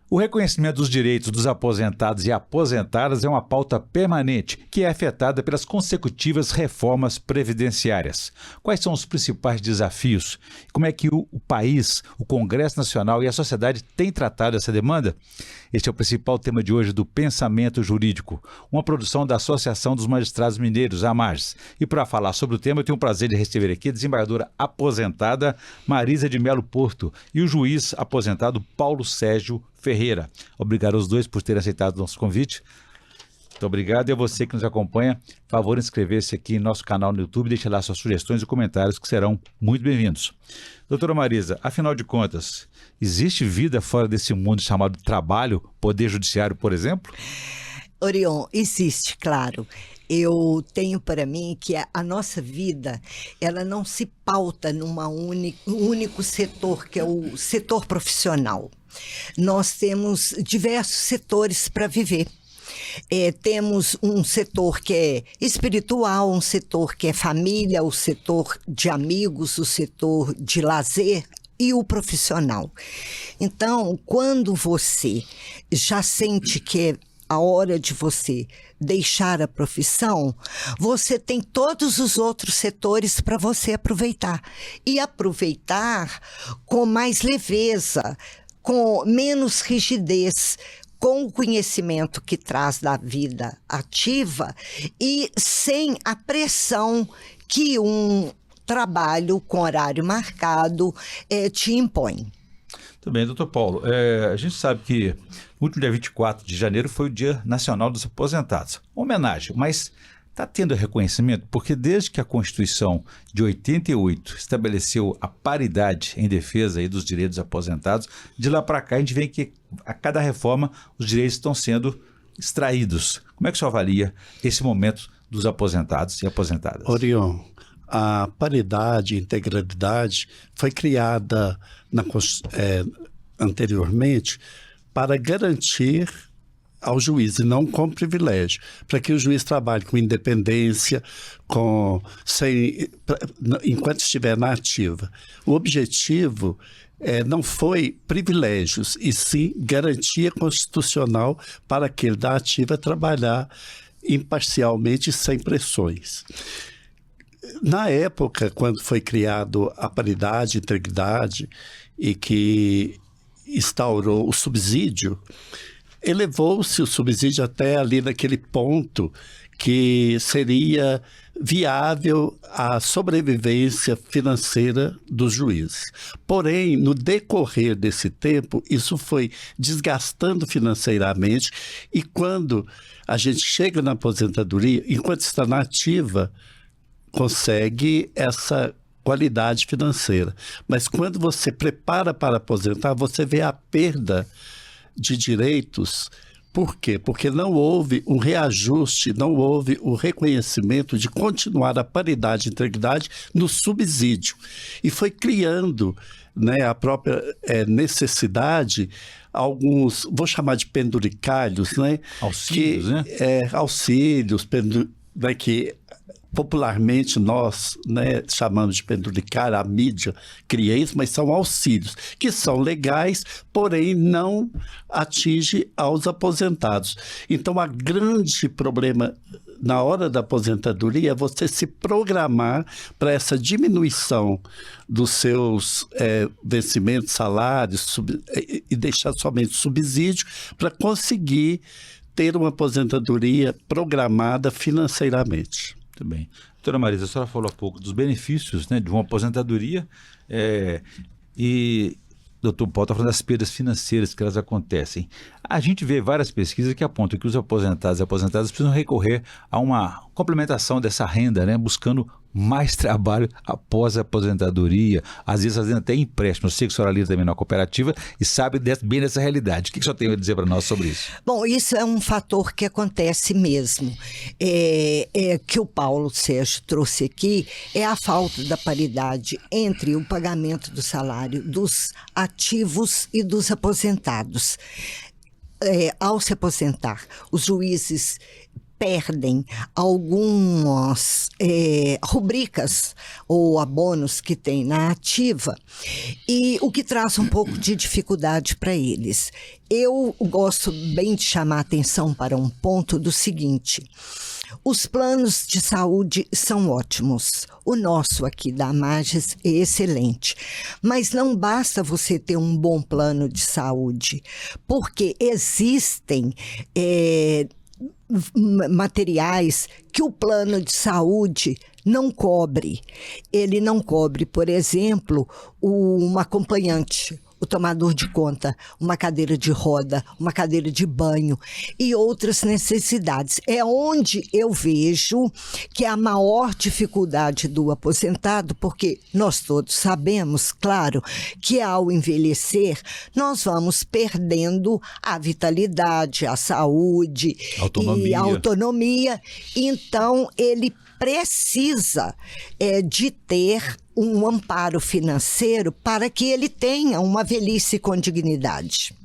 O reconhecimento dos direitos dos aposentados e aposentadas é uma pauta permanente que é afetada pelas consecutivas reformas previdenciárias. Quais são os principais desafios? Como é que o país, o Congresso Nacional e a sociedade têm tratado essa demanda? Este é o principal tema de hoje do Pensamento Jurídico, uma produção da Associação dos Magistrados Mineiros, AMAGES. E para falar sobre o tema, eu tenho o prazer de receber aqui a desembargadora aposentada Marisa de Melo Porto e o juiz aposentado Paulo Sérgio Ferreira. Obrigado aos dois por terem aceitado o nosso convite. Muito obrigado. E a você que nos acompanha, por favor, inscrever-se aqui em nosso canal no YouTube, deixe lá suas sugestões e comentários que serão muito bem-vindos. Doutora Marisa, afinal de contas, existe vida fora desse mundo chamado trabalho, poder judiciário, por exemplo? Orion, existe, claro. Eu tenho para mim que a nossa vida, ela não se pauta num único setor, que é o setor profissional. Nós temos diversos setores para viver. Temos um setor que é espiritual, um setor que é família, o setor de amigos, o setor de lazer e o profissional. Então, quando você já sente que é a hora de você deixar a profissão, você tem todos os outros setores para você aproveitar. E aproveitar com mais leveza, com menos rigidez, com o conhecimento que traz da vida ativa e sem a pressão que um trabalho com horário marcado te impõe. Muito bem, doutor Paulo. A gente sabe que o último dia 24 de janeiro foi o Dia Nacional dos Aposentados. Uma homenagem, mas está tendo reconhecimento? Porque desde que a Constituição de 88 estabeleceu a paridade em defesa aí dos direitos dos aposentados, de lá para cá a gente vê que a cada reforma os direitos estão sendo extraídos. Como é que o senhor avalia esse momento dos aposentados e aposentadas? Orion, a paridade e integralidade foi criada anteriormente para garantir ao juiz, e não com privilégio, para que o juiz trabalhe com independência, enquanto estiver na ativa. O objetivo não foi privilégios, e sim garantia constitucional para aquele da ativa trabalhar imparcialmente, sem pressões. Na época, quando foi criado a paridade, integridade, e que instaurou o subsídio, elevou-se o subsídio até ali naquele ponto que seria viável a sobrevivência financeira dos juízes. Porém, no decorrer desse tempo, isso foi desgastando financeiramente, e quando a gente chega na aposentadoria, enquanto está na ativa, consegue essa qualidade financeira. Mas quando você prepara para aposentar, você vê a perda de direitos. Por quê? Porque não houve um reajuste, não houve o reconhecimento de continuar a paridade e integridade no subsídio. E foi criando, a própria necessidade, alguns, vou chamar de penduricalhos, Auxílios, auxílios, que popularmente nós chamamos de penduricalho, a mídia cria isso, mas são auxílios que são legais, porém não atinge aos aposentados. Então, o grande problema na hora da aposentadoria é você se programar para essa diminuição dos seus vencimentos, salários, e deixar somente subsídio para conseguir ter uma aposentadoria programada financeiramente. Muito bem. Doutora Marisa, a senhora falou há pouco dos benefícios de uma aposentadoria e o doutor Paulo está falando das perdas financeiras que elas acontecem. A gente vê várias pesquisas que apontam que os aposentados e aposentadas precisam recorrer a uma complementação dessa renda, buscando mais trabalho após a aposentadoria, às vezes fazendo até empréstimo. Eu sei que a senhora lida também na cooperativa e sabe bem dessa realidade. O que a senhora tem a dizer para nós sobre isso? Bom, isso é um fator que acontece mesmo. Que o Paulo Sérgio trouxe aqui é a falta da paridade entre o pagamento do salário dos ativos e dos aposentados. Ao se aposentar, os juízes perdem algumas rubricas ou abonos que tem na ativa, e o que traz um pouco de dificuldade para eles. Eu gosto bem de chamar a atenção para um ponto do seguinte: os planos de saúde são ótimos. O nosso aqui da Magis é excelente. Mas não basta você ter um bom plano de saúde, porque existem materiais que o plano de saúde não cobre. Ele não cobre, por exemplo, um acompanhante, o tomador de conta, uma cadeira de roda, uma cadeira de banho e outras necessidades. É onde eu vejo que é a maior dificuldade do aposentado, porque nós todos sabemos, claro, que ao envelhecer nós vamos perdendo a vitalidade, a saúde e a autonomia. Então, ele precisa de ter um amparo financeiro para que ele tenha uma velhice com dignidade.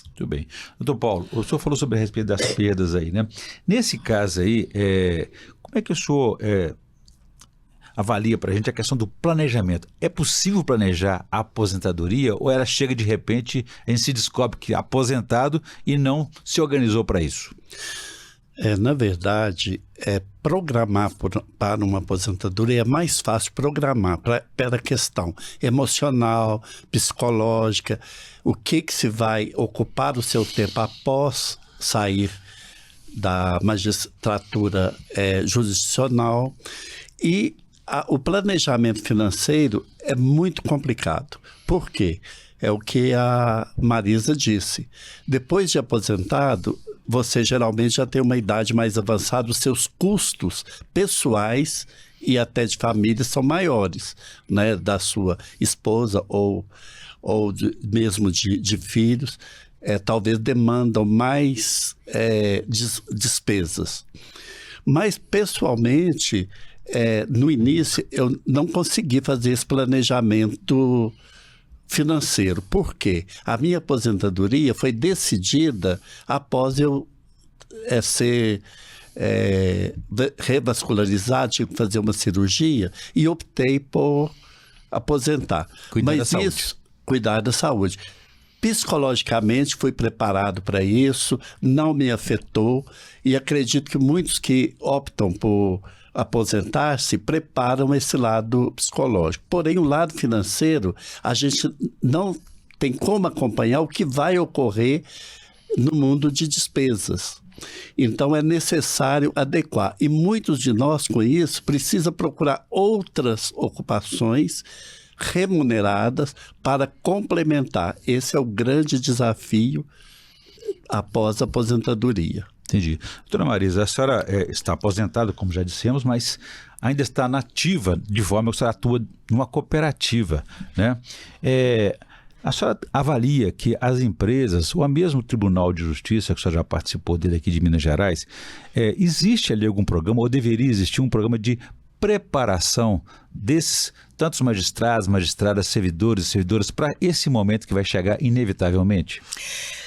Muito bem. Doutor Paulo, o senhor falou sobre a respeito das perdas aí, né? Nesse caso aí, como é que o senhor avalia para a gente a questão do planejamento? É possível planejar a aposentadoria ou ela chega de repente, a gente se descobre que é aposentado e não se organizou para isso? Na verdade, programar para uma aposentadoria é mais fácil programar para a questão emocional, psicológica, o que se vai ocupar o seu tempo após sair da magistratura jurisdicional. E o planejamento financeiro é muito complicado. Por quê? É o que a Marisa disse. Depois de aposentado, você geralmente já tem uma idade mais avançada, os seus custos pessoais e até de família são maiores, né, da sua esposa ou mesmo de filhos, talvez demandam mais despesas. Mas, pessoalmente, no início, eu não consegui fazer esse planejamento financeiro. Por quê? A minha aposentadoria foi decidida após eu ser revascularizado, tive que fazer uma cirurgia e optei por aposentar. Cuidar da saúde. Psicologicamente fui preparado para isso, não me afetou e acredito que muitos que optam por aposentar-se preparam esse lado psicológico. Porém, o lado financeiro, a gente não tem como acompanhar o que vai ocorrer no mundo de despesas. Então, é necessário adequar. E muitos de nós, com isso, precisam procurar outras ocupações remuneradas para complementar. Esse é o grande desafio após a aposentadoria. Entendi. Doutora Marisa, a senhora está aposentada, como já dissemos, mas ainda está nativa, de forma que a senhora atua numa cooperativa, né? A senhora avalia que as empresas, ou mesmo o Tribunal de Justiça, que a senhora já participou dele aqui de Minas Gerais, existe ali algum programa, ou deveria existir um programa de preparação desses tantos magistrados, magistradas, servidores e servidoras para esse momento que vai chegar inevitavelmente?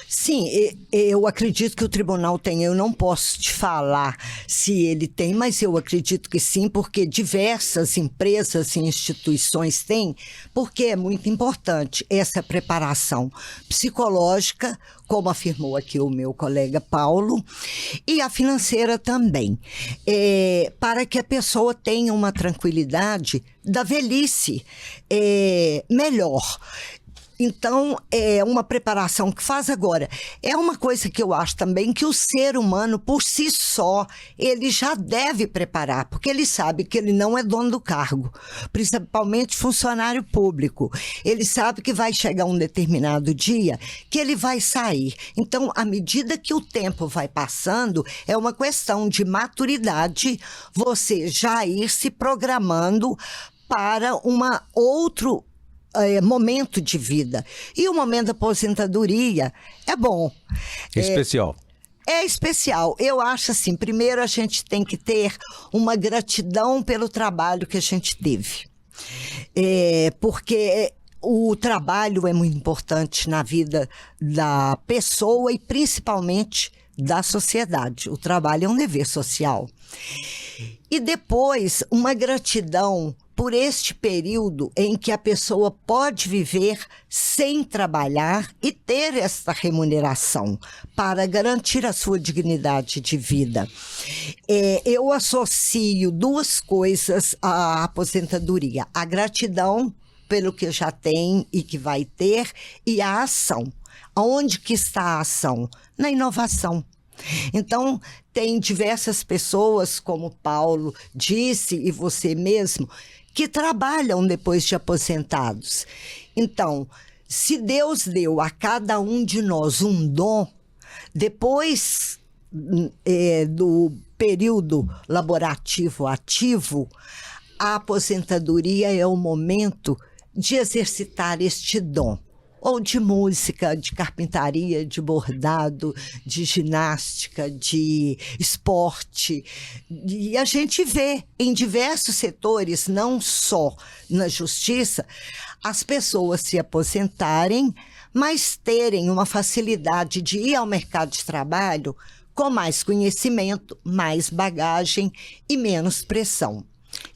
Sim, eu acredito que o tribunal tem. Eu não posso te falar se ele tem, mas eu acredito que sim, porque diversas empresas e instituições têm, porque é muito importante essa preparação psicológica, como afirmou aqui o meu colega Paulo, e a financeira também, para que a pessoa tenha uma tranquilidade da velhice melhor. Então, é uma preparação que faz agora. É uma coisa que eu acho também que o ser humano, por si só, ele já deve preparar, porque ele sabe que ele não é dono do cargo, principalmente funcionário público. Ele sabe que vai chegar um determinado dia que ele vai sair. Então, à medida que o tempo vai passando, é uma questão de maturidade você já ir se programando para outro momento de vida. E o momento da aposentadoria é bom. É especial. É especial. Eu acho assim, primeiro a gente tem que ter uma gratidão pelo trabalho que a gente teve. Porque o trabalho é muito importante na vida da pessoa e principalmente da sociedade. O trabalho é um dever social. E depois, uma gratidão por este período em que a pessoa pode viver sem trabalhar e ter esta remuneração para garantir a sua dignidade de vida. Eu associo duas coisas à aposentadoria: a gratidão pelo que já tem e que vai ter, e a ação. Onde que está a ação? Na inovação. Então, tem diversas pessoas, como Paulo disse, e você mesmo, que trabalham depois de aposentados. Então, se Deus deu a cada um de nós um dom, depois do período laborativo ativo, a aposentadoria é o momento de exercitar este dom. Ou de música, de carpintaria, de bordado, de ginástica, de esporte. E a gente vê em diversos setores, não só na justiça, as pessoas se aposentarem, mas terem uma facilidade de ir ao mercado de trabalho com mais conhecimento, mais bagagem e menos pressão.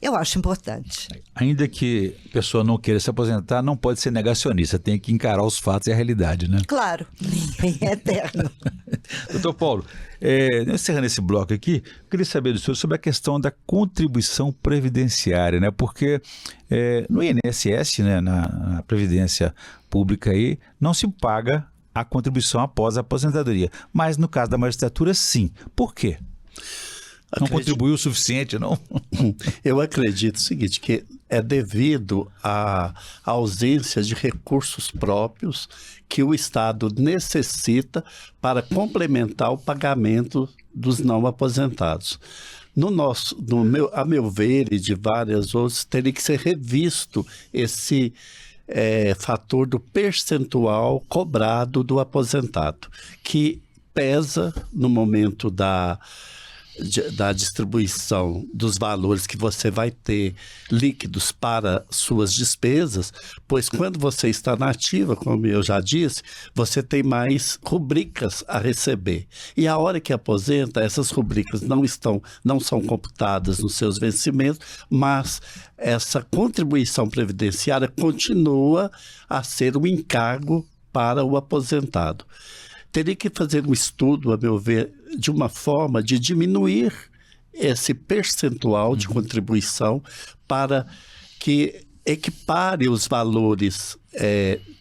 Eu acho importante. Ainda que a pessoa não queira se aposentar, não pode ser negacionista, tem que encarar os fatos e a realidade, né? Claro, ninguém é eterno. Doutor Paulo, encerrando esse bloco aqui, eu queria saber do senhor sobre a questão da contribuição previdenciária, né? Porque no INSS, né, na Previdência Pública aí, não se paga a contribuição após a aposentadoria, mas no caso da magistratura, sim. Por quê? Não contribuiu o suficiente, não? Eu acredito o seguinte, que é devido à ausência de recursos próprios que o Estado necessita para complementar o pagamento dos não aposentados. A meu ver, e de várias outras, teria que ser revisto esse fator do percentual cobrado do aposentado, que pesa no momento da distribuição dos valores que você vai ter líquidos para suas despesas, pois quando você está na ativa, como eu já disse, você tem mais rubricas a receber. E a hora que aposenta, essas rubricas não são computadas nos seus vencimentos, mas essa contribuição previdenciária continua a ser um encargo para o aposentado. Teria que fazer um estudo, a meu ver, de uma forma de diminuir esse percentual de contribuição para que equipare os valores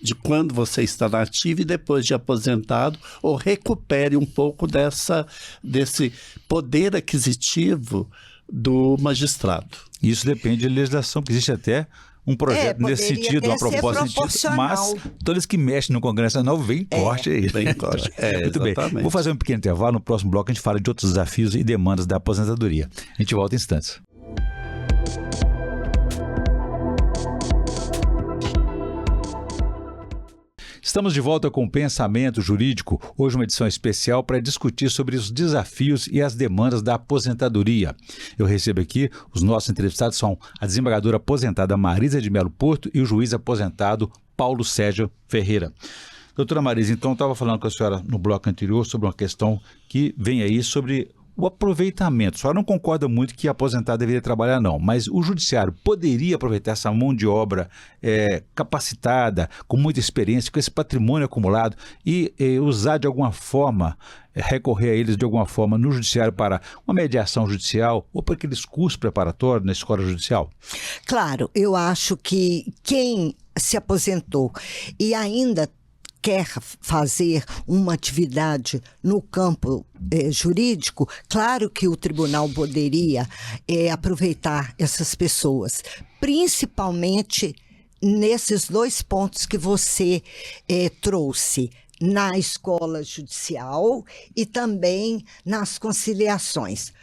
de quando você está na ativa e depois de aposentado, ou recupere um pouco desse poder aquisitivo do magistrado. Isso depende da legislação, que existe até um projeto nesse sentido, uma proposta nesse sentido, mas todos que mexem no Congresso Nacional vem corte aí. Vem corte. Muito exatamente. bem. Vou fazer um pequeno intervalo. No próximo bloco a gente fala de outros desafios e demandas da aposentadoria. A gente volta em instantes. Estamos de volta com o Pensamento Jurídico, hoje uma edição especial para discutir sobre os desafios e as demandas da aposentadoria. Eu recebo aqui, os nossos entrevistados são a desembargadora aposentada Marisa de Melo Porto e o juiz aposentado Paulo Sérgio Ferreira. Doutora Marisa, então eu estava falando com a senhora no bloco anterior sobre uma questão que vem aí sobre o aproveitamento. A senhora não concorda muito que aposentado deveria trabalhar, não, mas o judiciário poderia aproveitar essa mão de obra capacitada, com muita experiência, com esse patrimônio acumulado e usar de alguma forma, recorrer a eles de alguma forma no judiciário para uma mediação judicial ou para aqueles cursos preparatórios na escola judicial? Claro, eu acho que quem se aposentou e ainda quer fazer uma atividade no campo jurídico, claro que o tribunal poderia aproveitar essas pessoas, principalmente nesses dois pontos que você trouxe, na escola judicial e também nas conciliações.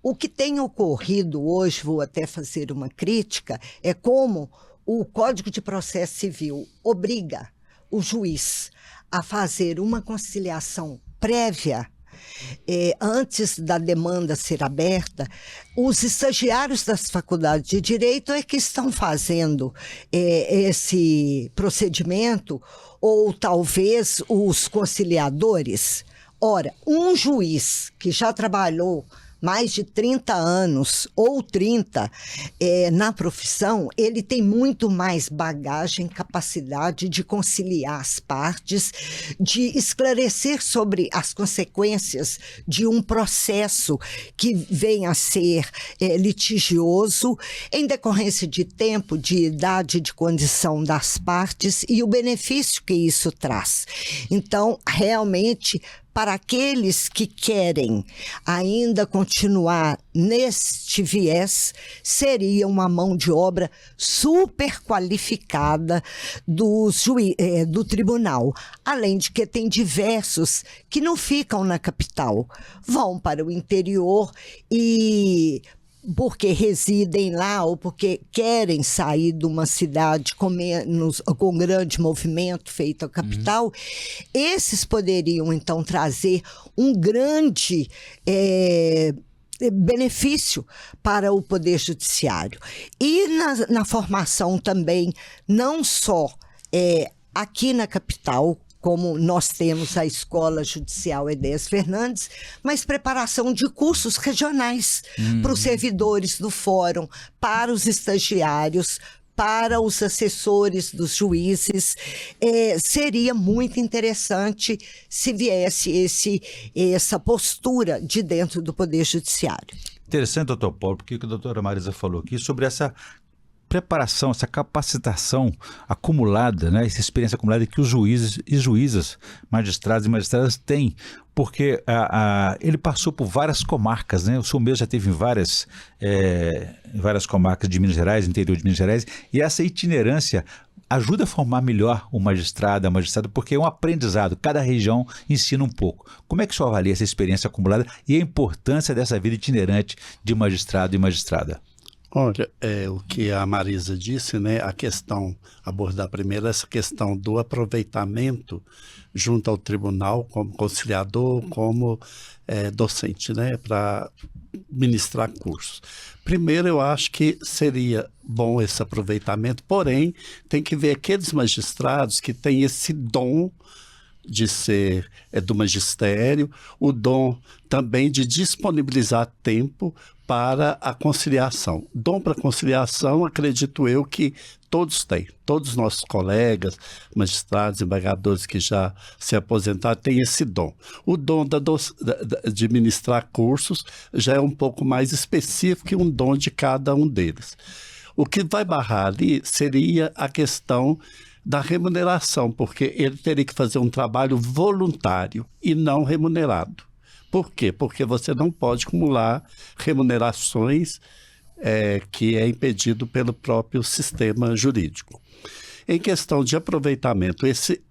O que tem ocorrido hoje, vou até fazer uma crítica, é como o Código de Processo Civil obriga o juiz a fazer uma conciliação prévia antes da demanda ser aberta. Os estagiários das faculdades de Direito é que estão fazendo esse procedimento, ou talvez os conciliadores, Ora, um juiz que já trabalhou mais de 30 anos ou 30 na profissão, ele tem muito mais bagagem, capacidade de conciliar as partes, de esclarecer sobre as consequências de um processo que venha a ser litigioso, em decorrência de tempo, de idade, de condição das partes e o benefício que isso traz. Então, realmente, para aqueles que querem ainda continuar neste viés, seria uma mão de obra super qualificada do tribunal. Além de que tem diversos que não ficam na capital, vão para o interior e porque residem lá ou porque querem sair de uma cidade com grande movimento feito a capital, esses poderiam então trazer um grande benefício para o Poder Judiciário. E na formação também, não só aqui na capital, como nós temos a Escola Judicial Enéas Fernandes, mas preparação de cursos regionais para os servidores do fórum, para os estagiários, para os assessores dos juízes. Seria muito interessante se viesse essa postura de dentro do Poder Judiciário. Interessante, doutor Paulo, porque o que a doutora Marisa falou aqui sobre essa preparação, essa capacitação acumulada, né, essa experiência acumulada que os juízes e juízas, magistrados e magistradas têm, porque ele passou por várias comarcas, né? O senhor mesmo já teve em várias comarcas de Minas Gerais, interior de Minas Gerais, e essa itinerância ajuda a formar melhor o magistrado, a magistrada, porque é um aprendizado, cada região ensina um pouco. Como é que o senhor avalia essa experiência acumulada e a importância dessa vida itinerante de magistrado e magistrada? Olha, o que a Marisa disse, né, a questão, abordar primeiro essa questão do aproveitamento junto ao tribunal, como conciliador, como docente, né, para ministrar cursos. Primeiro, eu acho que seria bom esse aproveitamento, porém, tem que ver aqueles magistrados que têm esse dom de ser do magistério, o dom também de disponibilizar tempo para a conciliação. Dom para conciliação, acredito eu que todos têm. Todos os nossos colegas, magistrados, embargadores que já se aposentaram, têm esse dom. O dom de ministrar cursos já é um pouco mais específico e um dom de cada um deles. O que vai barrar ali seria a questão da remuneração, porque ele teria que fazer um trabalho voluntário e não remunerado. Por quê? Porque você não pode acumular remunerações que é impedido pelo próprio sistema jurídico. Em questão de aproveitamento, esse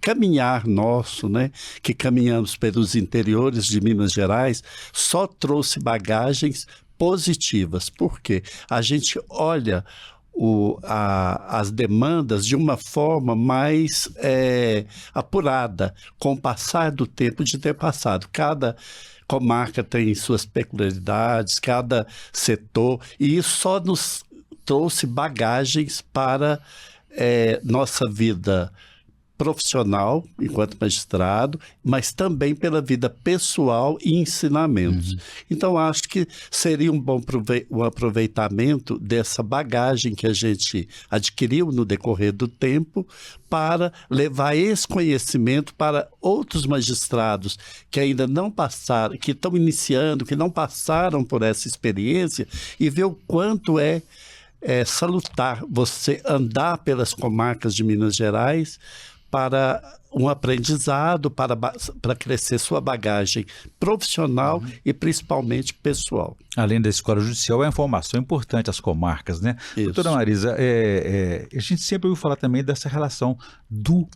caminhar nosso, né, que caminhamos pelos interiores de Minas Gerais, só trouxe bagagens positivas. Por quê? A gente olha as demandas de uma forma mais apurada, com o passar do tempo de ter passado. Cada comarca tem suas peculiaridades, cada setor, e isso só nos trouxe bagagens para nossa vida profissional, enquanto magistrado, mas também pela vida pessoal e ensinamentos. Então, acho que seria um bom aproveitamento dessa bagagem que a gente adquiriu no decorrer do tempo para levar esse conhecimento para outros magistrados que ainda não passaram, que estão iniciando, que não passaram por essa experiência, e ver o quanto é salutar você andar pelas comarcas de Minas Gerais para um aprendizado, para crescer sua bagagem profissional e principalmente pessoal. Além da escola judicial, é uma informação importante às comarcas, né? Isso. Doutora Marisa, a gente sempre ouviu falar também dessa relação do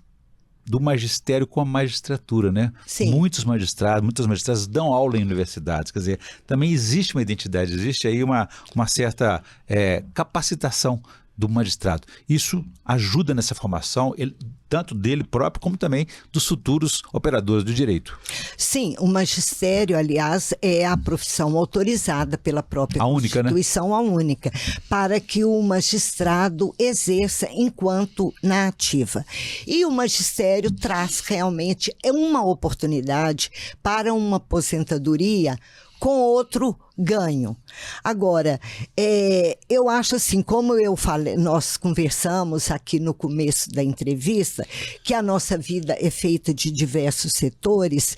magistério com a magistratura, né? Sim. Muitas magistradas dão aula em universidades, quer dizer, também existe uma identidade, existe aí uma certa capacitação do magistrado. Isso ajuda nessa formação, tanto dele próprio, como também dos futuros operadores do direito. Sim, o magistério, aliás, é a profissão autorizada pela própria Constituição, a única, para que o magistrado exerça enquanto na ativa. E o magistério traz realmente uma oportunidade para uma aposentadoria com outro ganho. Agora, eu acho assim, como eu falei, nós conversamos aqui no começo da entrevista, que a nossa vida é feita de diversos setores.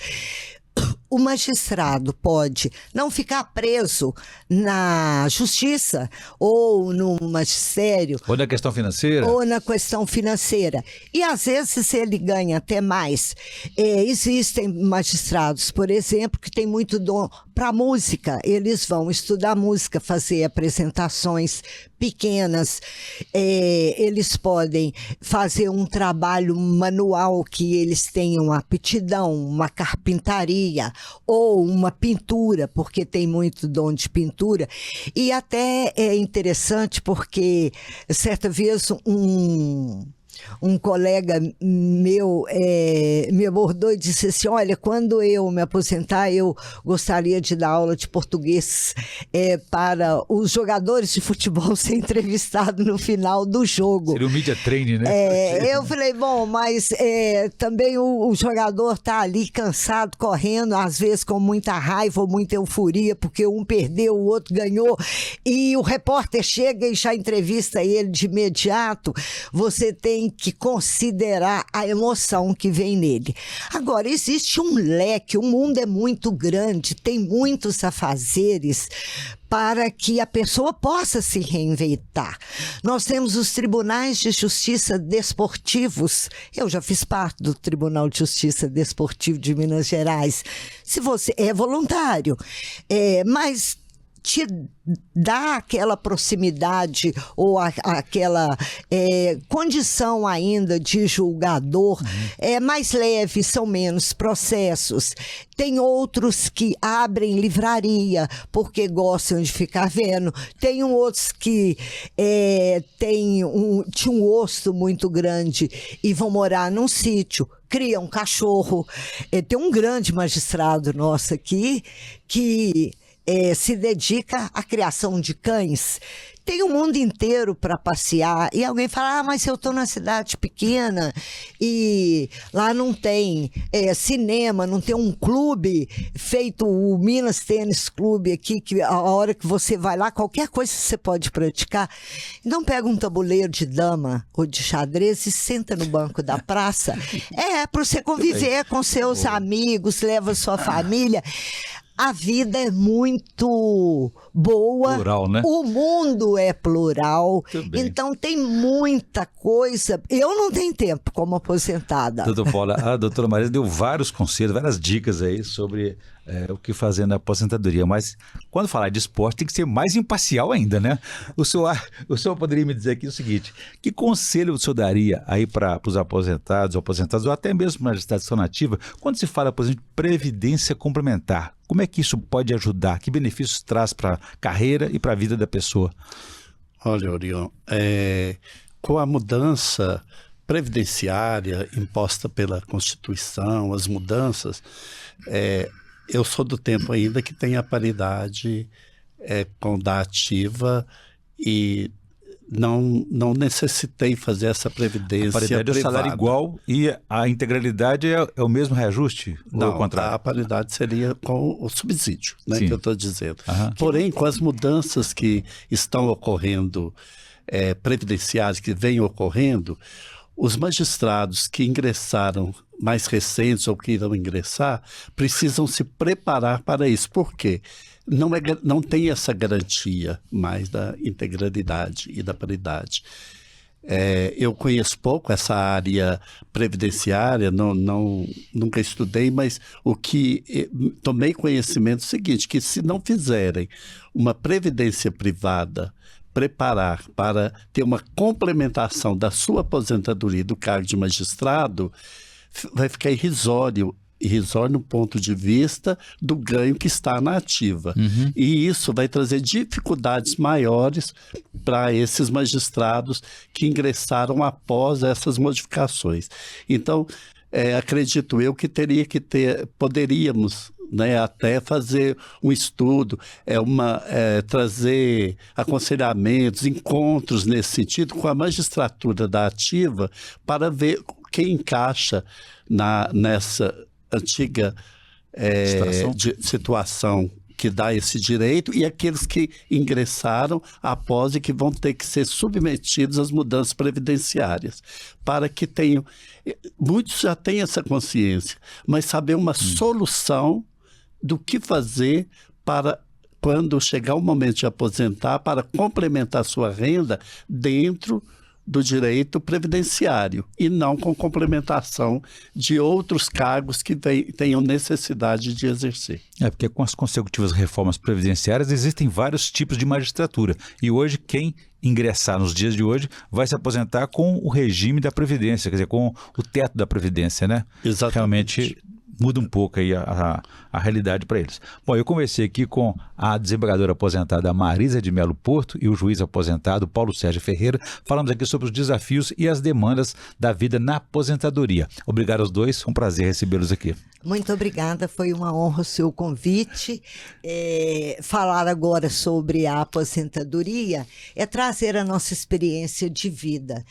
O magistrado pode não ficar preso na justiça ou no magistério. Ou na questão financeira. Ou na questão financeira. E às vezes ele ganha até mais. Existem magistrados, por exemplo, que têm muito dom para música. Eles vão estudar música, fazer apresentações pequenas. Eles podem fazer um trabalho manual que eles tenham aptidão, uma carpintaria ou uma pintura, porque tem muito dom de pintura. E até é interessante porque certa vez um colega meu me abordou e disse assim, olha, quando eu me aposentar, eu gostaria de dar aula de português para os jogadores de futebol ser entrevistado no final do jogo. Seria o media training, né? Eu falei, bom, mas também o jogador está ali cansado, correndo, às vezes com muita raiva ou muita euforia, porque um perdeu, o outro ganhou, e o repórter chega e já entrevista ele de imediato. Você tem que considerar a emoção que vem nele. Agora, existe um leque, o mundo é muito grande, tem muitos afazeres para que a pessoa possa se reinventar. Nós temos os tribunais de justiça desportivos. Eu já fiz parte do Tribunal de Justiça Desportivo de Minas Gerais. Se você é voluntário, mas te dá aquela proximidade ou aquela condição ainda de julgador, é mais leve, são menos processos. Tem outros que abrem livraria porque gostam de ficar vendo. Tem outros que tinham um osso muito grande e vão morar num sítio, criam um cachorro. Tem um grande magistrado nosso aqui que se dedica à criação de cães. Tem o mundo inteiro para passear. E alguém fala, mas eu estou na cidade pequena e lá não tem cinema, não tem um clube feito o Minas Tênis Clube aqui, que a hora que você vai lá, qualquer coisa você pode praticar. Então pega um tabuleiro de dama ou de xadrez e senta no banco da praça. Para você conviver com seus amigos, leva sua família. A vida é muito boa. Plural, né? O mundo é plural. Então tem muita coisa. Eu não tenho tempo como aposentada. Doutor Paula, a doutora Maria deu vários conselhos, várias dicas aí sobre o que fazer na aposentadoria. Mas quando falar de esporte tem que ser mais imparcial ainda, né? O senhor poderia me dizer aqui o seguinte, que conselho o senhor daria aí para os aposentados ou até mesmo na legislação nativa, quando se fala, por exemplo, de previdência complementar? Como é que isso pode ajudar? Que benefícios traz para a carreira e para a vida da pessoa? Olha, Orion, com a mudança previdenciária imposta pela Constituição, as mudanças, eu sou do tempo ainda que tem a paridade com da ativa e não necessitei fazer essa previdência privada. A paridade é o salário igual e a integralidade é o mesmo reajuste? Não, ou o contrário? A paridade seria com o subsídio, né, que eu estou dizendo. Aham. Porém, com as mudanças que estão ocorrendo, previdenciárias que vêm ocorrendo, os magistrados que ingressaram mais recentes ou que irão ingressar precisam se preparar para isso. Por quê? Não tem essa garantia mais da integralidade e da paridade. Eu conheço pouco essa área previdenciária, nunca estudei, mas o que tomei conhecimento é o seguinte, que se não fizerem uma previdência privada, preparar para ter uma complementação da sua aposentadoria do cargo de magistrado, vai ficar irrisório irrisório no ponto de vista do ganho que está na ativa. E isso vai trazer dificuldades maiores para esses magistrados que ingressaram após essas modificações. Então, acredito eu que poderíamos, né, até fazer um estudo, trazer aconselhamentos, encontros nesse sentido com a magistratura da ativa para ver quem encaixa nessa antiga situação que dá esse direito e aqueles que ingressaram após e que vão ter que ser submetidos às mudanças previdenciárias, para que tenham... Muitos já têm essa consciência, mas saber uma solução do que fazer para, quando chegar o momento de aposentar, para complementar sua renda dentro do direito previdenciário e não com complementação de outros cargos que tenham necessidade de exercer. Porque com as consecutivas reformas previdenciárias existem vários tipos de magistratura e hoje quem ingressar nos dias de hoje vai se aposentar com o regime da Previdência, quer dizer, com o teto da Previdência, né? Exatamente. Realmente muda um pouco aí a realidade para eles. Bom, eu conversei aqui com a desembargadora aposentada Marisa de Melo Porto e o juiz aposentado Paulo Sérgio Ferreira. Falamos aqui sobre os desafios e as demandas da vida na aposentadoria. Obrigado aos dois, um prazer recebê-los aqui. Muito obrigada, foi uma honra o seu convite. Falar agora sobre a aposentadoria é trazer a nossa experiência de vida,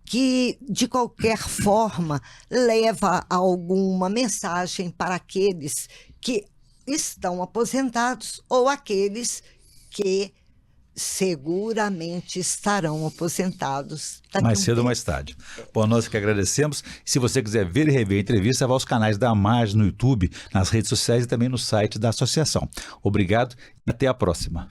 que de qualquer forma leva alguma mensagem para aqueles que estão aposentados ou aqueles que seguramente estarão aposentados mais cedo ou mais tarde. Bom, nós que agradecemos. Se você quiser ver e rever a entrevista, vá aos canais da AMAGE no YouTube, nas redes sociais e também no site da associação. Obrigado e até a próxima.